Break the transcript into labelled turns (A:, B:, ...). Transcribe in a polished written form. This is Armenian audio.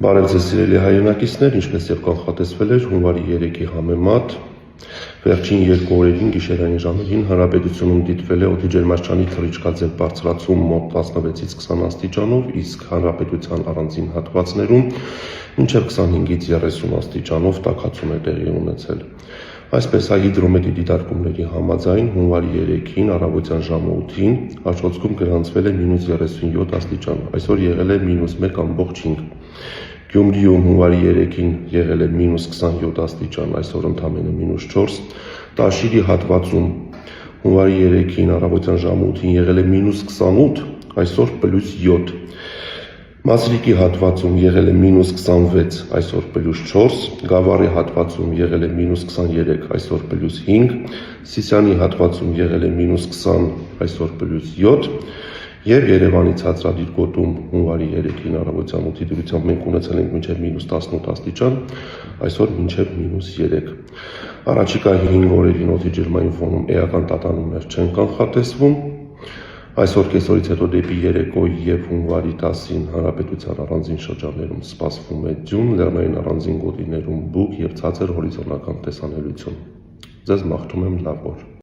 A: Բարև ձեզ սիրելի հայրենակիցներ, ինչպես եւ կանխատեսվել էր հունվարի 3-ի համեմատ վերջին 2 օրերին գիշերային ժամերին հանրապետությունում դիտվել է օդի ջերմաստիճանի թռիչքաձև բարձրացում մոտ 16-ից 20 աստիճանով, իսկ հանրապետության առանձին հատվածներում մինչև 25-ից 30 աստիճանով տաքացում է տեղի ունեցել։ Այսպես հիդրոմետրի դիտարկումների համաձայն հունվարի 3-ին առավոտյան ժամը 8-ին Աչոցքում գրանցվել է -37 աստիճան, այսօր եղել է -1.5։ Գյումրիում հունվարի 3-ին եղել է -27 աստիճան, այսօր ընդամենը -4։ Տաշիրի հատվածում հունվարի 3-ին առավոտյան ժամը 8-ին եղել է -28, այսօր +7։ Մասրիկի հատվածում եղել է -26, այսօր +4, Գավառի հատվածում եղել է -23, այսօր +5, Սիսիանի հատվածում եղել է -20, այսօր +7 եւ Երևանի ցածրադիր գոտում հունվարի 3-ին առավոտյան 8-ի դրությամբ մենք ունեցել ենք մինչև -18 աստիճան, այսօր մինչև -3։ Առաջիկա 5 օրերին օդի ջերմային ֆոնում էական տատանումներ չեն կանխատեսվում։ Այսօր կեսօրից հետո դեպի երեկո եւ հունվարի 10-ին հանրապետության առանձին շրջաններում սպասվում է ձյուն, լեռնային առանձին գոտիներում բուք եւ ցածր հորիզոնական տեսանելիություն։ Ձեզ մաղթում եմ լավ օր։